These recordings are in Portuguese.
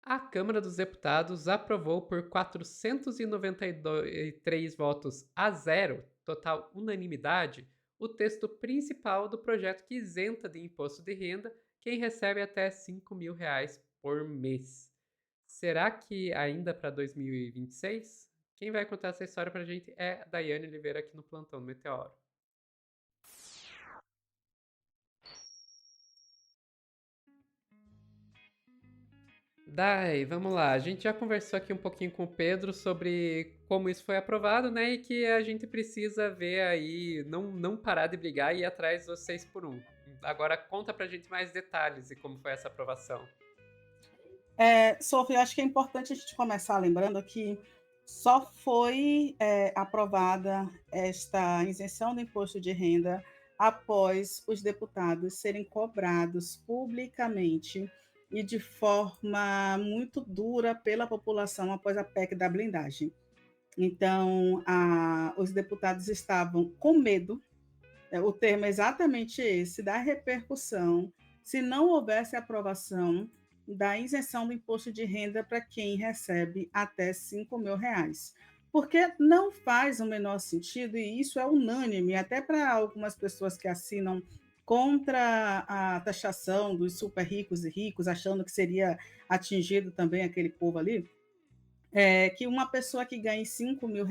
A Câmara dos Deputados aprovou por 493 votos a zero, total unanimidade, o texto principal do projeto que isenta de imposto de renda quem recebe até R$ 5.000 por mês. Será que ainda para 2026? Quem vai contar essa história para a gente é a Daiane Oliveira aqui no Plantão do Meteoro. Dai, vamos lá. A gente já conversou aqui um pouquinho com o Pedro sobre como isso foi aprovado, né? E que a gente precisa ver aí, não parar de brigar e ir atrás dos 6 por 1. Agora conta pra gente mais detalhes e como foi essa aprovação. Sofia, acho que é importante a gente começar lembrando que só foi aprovada esta isenção do imposto de renda após os deputados serem cobrados publicamente e de forma muito dura pela população após a PEC da blindagem. Então, os deputados estavam com medo, o termo é exatamente esse, da repercussão, se não houvesse aprovação da isenção do imposto de renda para quem recebe até R$ 5.000. Porque não faz o menor sentido, e isso é unânime, até para algumas pessoas que assinam contra a taxação dos super ricos e ricos, achando que seria atingido também aquele povo ali, que uma pessoa que ganhe R$ 5.000 ou R$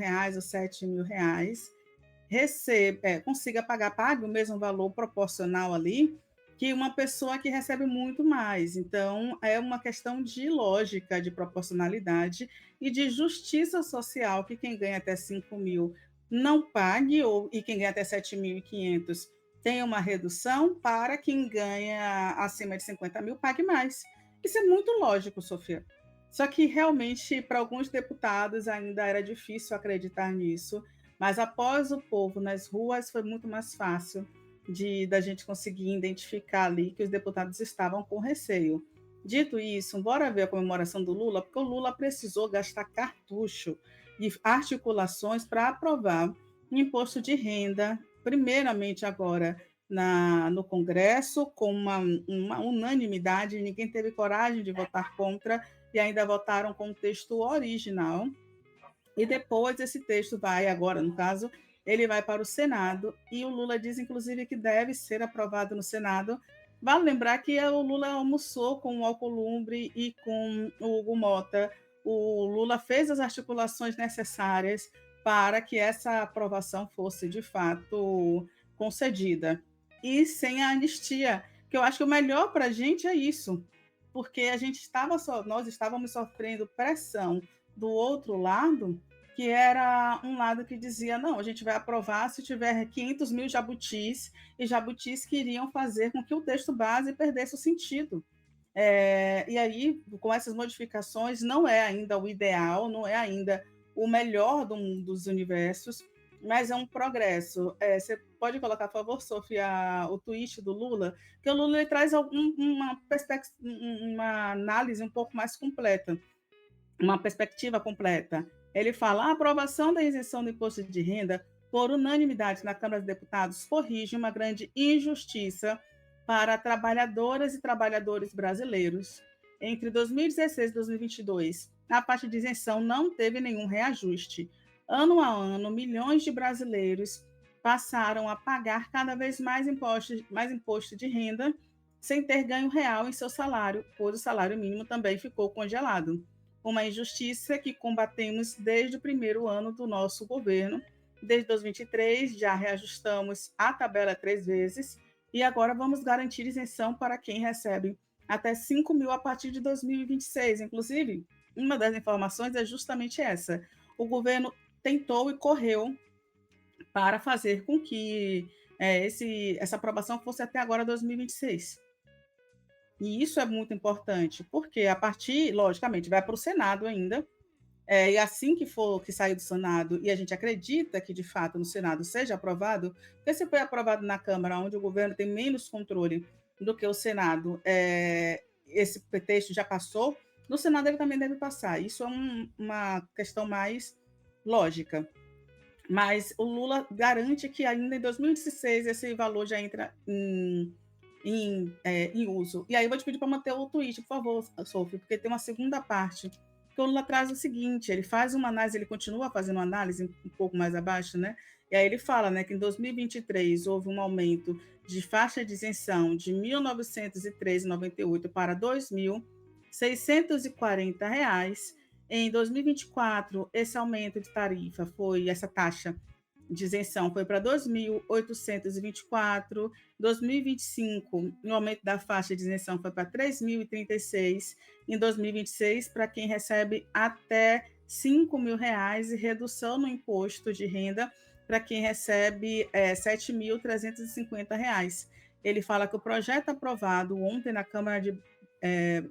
7.000 consiga pague o mesmo valor proporcional ali que uma pessoa que recebe muito mais. Então, é uma questão de lógica, de proporcionalidade e de justiça social, que quem ganha até 5.000 não pague, e quem ganha até 7.500 tenha uma redução, para quem ganha acima de 50.000 pague mais. Isso é muito lógico, Sofia. Só que realmente, para alguns deputados, ainda era difícil acreditar nisso, mas após o povo nas ruas, foi muito mais fácil da gente conseguir identificar ali que os deputados estavam com receio. Dito isso, bora ver a comemoração do Lula, porque o Lula precisou gastar cartucho e articulações para aprovar o imposto de renda, primeiramente agora no Congresso, com uma unanimidade, ninguém teve coragem de votar contra, e ainda votaram com o texto original, e depois esse texto vai, agora no caso, ele vai para o Senado, e o Lula diz, inclusive, que deve ser aprovado no Senado. Vale lembrar que o Lula almoçou com o Alcolumbre e com o Hugo Mota. O Lula fez as articulações necessárias para que essa aprovação fosse, de fato, concedida. E sem a anistia, que eu acho que o melhor para a gente é isso, porque nós estávamos sofrendo pressão do outro lado, que era um lado que dizia, não, a gente vai aprovar se tiver 500 mil jabutis, e jabutis queriam fazer com que o texto base perdesse o sentido. E aí, com essas modificações, não é ainda o ideal, não é ainda o melhor dos universos, mas é um progresso. Você pode colocar, por favor, Sofia, o tweet do Lula, que o Lula ele traz uma análise um pouco mais completa, uma perspectiva completa. Ele fala: a aprovação da isenção do imposto de renda por unanimidade na Câmara dos Deputados corrige uma grande injustiça para trabalhadoras e trabalhadores brasileiros. Entre 2016 e 2022, a parte de isenção não teve nenhum reajuste. Ano a ano, milhões de brasileiros passaram a pagar cada vez mais imposto de renda, sem ter ganho real em seu salário, pois o salário mínimo também ficou congelado. Uma injustiça que combatemos desde o primeiro ano do nosso governo. Desde 2023, já reajustamos a tabela 3 vezes, e agora vamos garantir isenção para quem recebe até 5.000 a partir de 2026. Inclusive, uma das informações é justamente essa. O governo tentou e correu para fazer com que essa aprovação fosse até agora 2026. E isso é muito importante, porque a partir, logicamente, vai para o Senado ainda, e assim que sair do Senado, e a gente acredita que, de fato, no Senado seja aprovado, porque se foi aprovado na Câmara, onde o governo tem menos controle do que o Senado, esse pretexto já passou, no Senado ele também deve passar. Isso é uma questão mais lógica. Mas o Lula garante que ainda em 2016 esse valor já entra em uso. E aí eu vou te pedir para manter o tweet, por favor, Sophie, porque tem uma segunda parte, que o Lula traz o seguinte, ele faz uma análise, ele continua fazendo uma análise um pouco mais abaixo, né? E aí ele fala, né, que em 2023 houve um aumento de faixa de isenção de R$ 1.903,98 para R$ 2.640. Em 2024, esse aumento de tarifa essa taxa de isenção foi para 2.824. 2025, o aumento da faixa de isenção foi para 3.036. Em 2026, para quem recebe até R$ 5.000 e redução no imposto de renda para quem recebe R$ 7.350. Ele fala que o projeto aprovado ontem na Câmara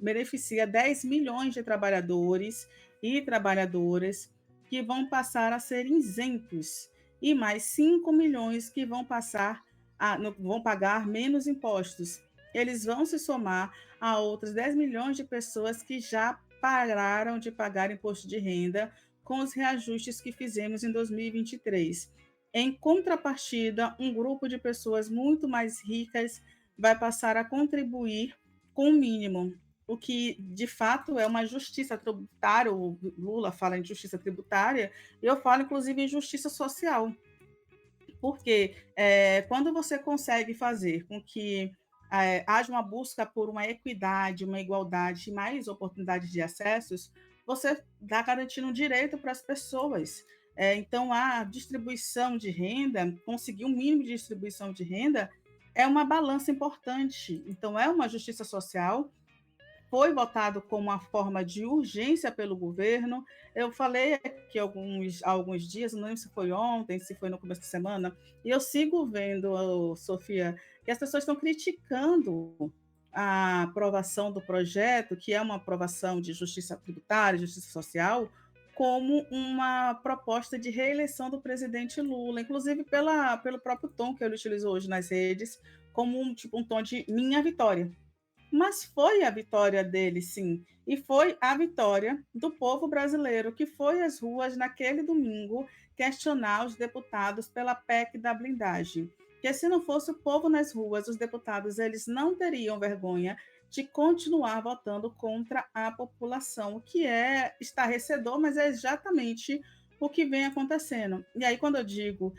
beneficia 10 milhões de trabalhadores e trabalhadoras que vão passar a ser isentos e mais 5 milhões que vão pagar menos impostos. Eles vão se somar a outros 10 milhões de pessoas que já pararam de pagar imposto de renda com os reajustes que fizemos em 2023. Em contrapartida, um grupo de pessoas muito mais ricas vai passar a contribuir com o mínimo, o que de fato é uma justiça tributária. O Lula fala em justiça tributária, e eu falo inclusive em justiça social, porque quando você consegue fazer com que haja uma busca por uma equidade, uma igualdade e mais oportunidades de acessos, você está garantindo um direito para as pessoas. Então, a distribuição de renda, conseguir um mínimo de distribuição de renda, é uma balança importante. Então, é uma justiça social, foi votado como uma forma de urgência pelo governo. Eu falei aqui alguns dias, não lembro se foi ontem, se foi no começo da semana, e eu sigo vendo, Sofia, que as pessoas estão criticando a aprovação do projeto, que é uma aprovação de justiça tributária, justiça social, como uma proposta de reeleição do presidente Lula, inclusive pelo próprio tom que ele utilizou hoje nas redes, como um tom de minha vitória. Mas foi a vitória dele, sim, e foi a vitória do povo brasileiro que foi às ruas naquele domingo questionar os deputados pela PEC da blindagem. Que se não fosse o povo nas ruas, os deputados eles não teriam vergonha de continuar votando contra a população, o que é estarrecedor, mas é exatamente o que vem acontecendo. E aí, quando eu digo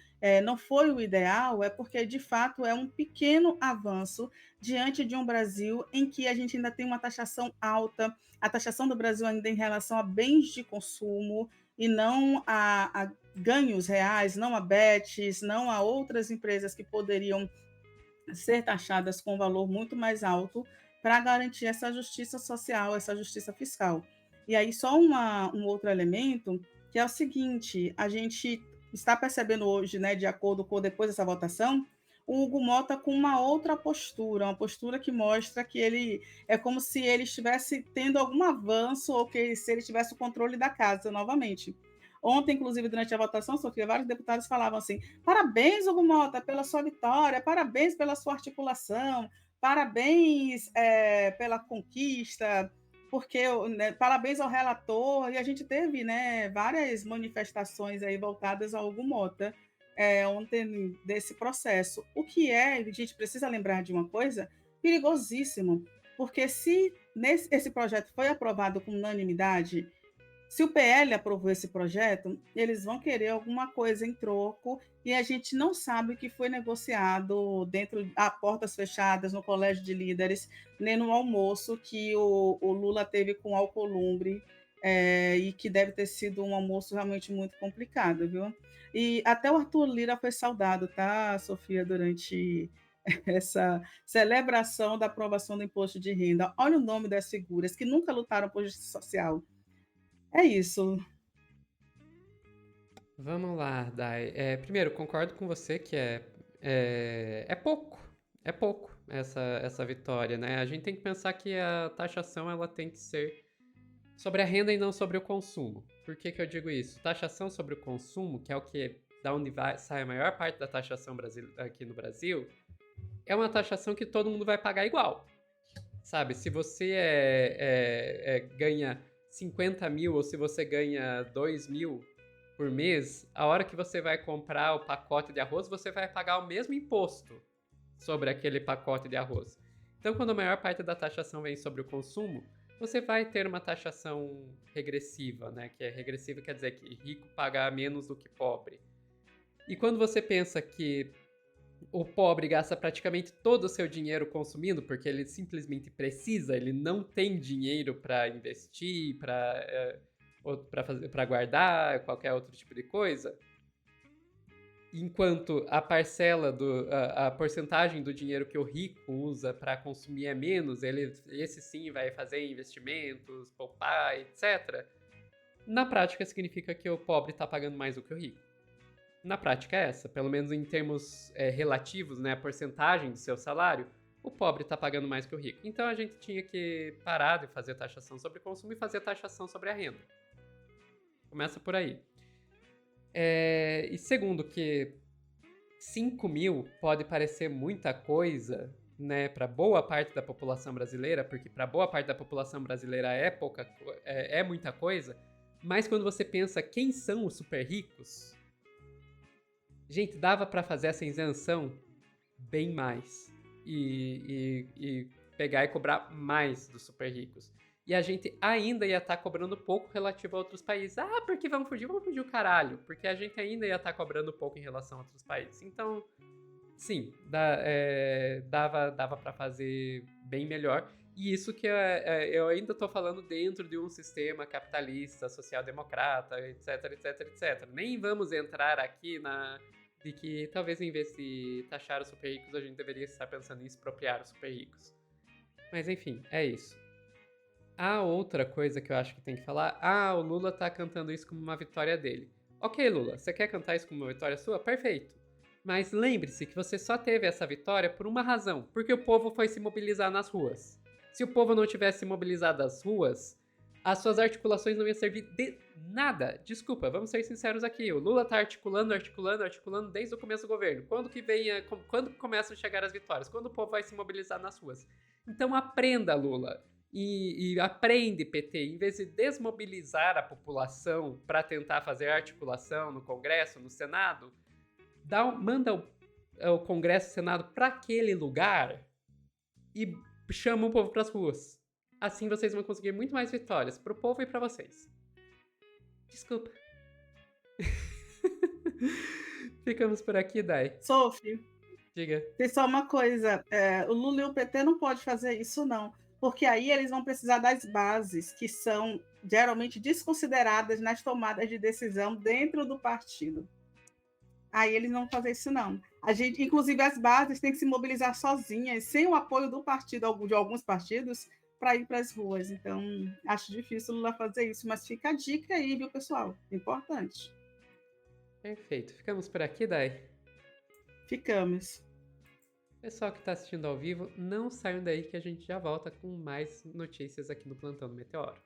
não foi o ideal, é porque, de fato, é um pequeno avanço diante de um Brasil em que a gente ainda tem uma taxação alta, a taxação do Brasil ainda em relação a bens de consumo e não a ganhos reais, não a bets, não a outras empresas que poderiam ser taxadas com um valor muito mais alto para garantir essa justiça social, essa justiça fiscal. E aí, só um outro elemento, que é o seguinte, a gente está percebendo hoje, né, de acordo com depois dessa votação, o Hugo Mota com uma outra postura, uma postura que mostra que ele é como se ele estivesse tendo algum avanço ou que se ele tivesse o controle da casa novamente. Ontem, inclusive, durante a votação, Sofia, vários deputados falavam assim: parabéns, Hugo Mota, pela sua vitória, parabéns pela sua articulação, parabéns pela conquista, porque né, parabéns ao relator. E a gente teve, né, várias manifestações aí voltadas ao Hugo Mota ontem desse processo. O que a gente precisa lembrar de uma coisa perigosíssimo, porque se esse projeto foi aprovado com unanimidade, se o PL aprovou esse projeto, eles vão querer alguma coisa em troco e a gente não sabe o que foi negociado dentro a portas fechadas no Colégio de Líderes, nem no almoço que o Lula teve com o Alcolumbre, e que deve ter sido um almoço realmente muito complicado, viu? E até o Arthur Lira foi saudado, tá, Sofia, durante essa celebração da aprovação do imposto de renda. Olha o nome das figuras que nunca lutaram por justiça social. É isso. Vamos lá, Dai. Primeiro, concordo com você que é pouco. É pouco essa vitória, né? A gente tem que pensar que a taxação ela tem que ser sobre a renda e não sobre o consumo. Por que eu digo isso? Taxação sobre o consumo, que é o que da onde sai a maior parte da taxação aqui no Brasil, é uma taxação que todo mundo vai pagar igual. Sabe, se você ganha 50 mil ou se você ganha 2 mil por mês, a hora que você vai comprar o pacote de arroz, você vai pagar o mesmo imposto sobre aquele pacote de arroz. Então, quando a maior parte da taxação vem sobre o consumo, você vai ter uma taxação regressiva, né? Que é regressiva quer dizer que rico paga menos do que pobre. E quando você pensa que o pobre gasta praticamente todo o seu dinheiro consumindo, porque ele simplesmente precisa, ele não tem dinheiro para investir, para guardar, qualquer outro tipo de coisa, enquanto a parcela a porcentagem do dinheiro que o rico usa para consumir é menos, esse sim vai fazer investimentos, poupar, etc. Na prática significa que o pobre está pagando mais do que o rico. Na prática é essa, pelo menos em termos relativos, né, a porcentagem do seu salário, o pobre está pagando mais que o rico. Então a gente tinha que parar de fazer taxação sobre consumo e fazer taxação sobre a renda. Começa por aí. E segundo, que 5 mil pode parecer muita coisa, né, para boa parte da população brasileira, porque para boa parte da população brasileira é muita coisa, mas quando você pensa quem são os super ricos, gente, dava para fazer essa isenção bem mais e pegar e cobrar mais dos super ricos. E a gente ainda ia estar cobrando pouco relativo a outros países. Ah, porque vamos fugir o caralho. Porque a gente ainda ia estar cobrando pouco em relação a outros países. Então, sim, dava para fazer bem melhor. E isso que eu ainda estou falando dentro de um sistema capitalista, social-democrata, etc, etc, etc. Nem vamos entrar aqui de que talvez em vez de taxar os super ricos, a gente deveria estar pensando em expropriar os super ricos. Mas enfim, é isso. A outra coisa que eu acho que tem que falar, o Lula tá cantando isso como uma vitória dele. Ok, Lula, você quer cantar isso como uma vitória sua? Perfeito. Mas lembre-se que você só teve essa vitória por uma razão, porque o povo foi se mobilizar nas ruas. Se o povo não tivesse se mobilizado nas ruas, as suas articulações não iam servir de nada. Desculpa, vamos ser sinceros aqui. O Lula tá articulando desde o começo do governo. Quando começam a chegar as vitórias? Quando o povo vai se mobilizar nas ruas? Então aprenda, Lula. E aprende, PT, em vez de desmobilizar a população para tentar fazer articulação no Congresso, no Senado, manda o Congresso e o Senado para aquele lugar e chama o povo para as ruas. Assim vocês vão conseguir muito mais vitórias para o povo e para vocês. Desculpa. Ficamos por aqui, Dai. Sophie, Diga. tem só uma coisa, o Lula e o PT não pode fazer isso, não. Porque aí eles vão precisar das bases, que são geralmente desconsideradas nas tomadas de decisão dentro do partido. Aí eles não vão fazer isso, não. Inclusive, as bases têm que se mobilizar sozinhas, sem o apoio do partido, de alguns partidos, para ir para as ruas. Então, acho difícil o Lula fazer isso, mas fica a dica aí, viu, pessoal? Importante. Perfeito. Ficamos por aqui, Dai? Ficamos. Pessoal que está assistindo ao vivo, não saiam daí que a gente já volta com mais notícias aqui no Plantão do Meteoro.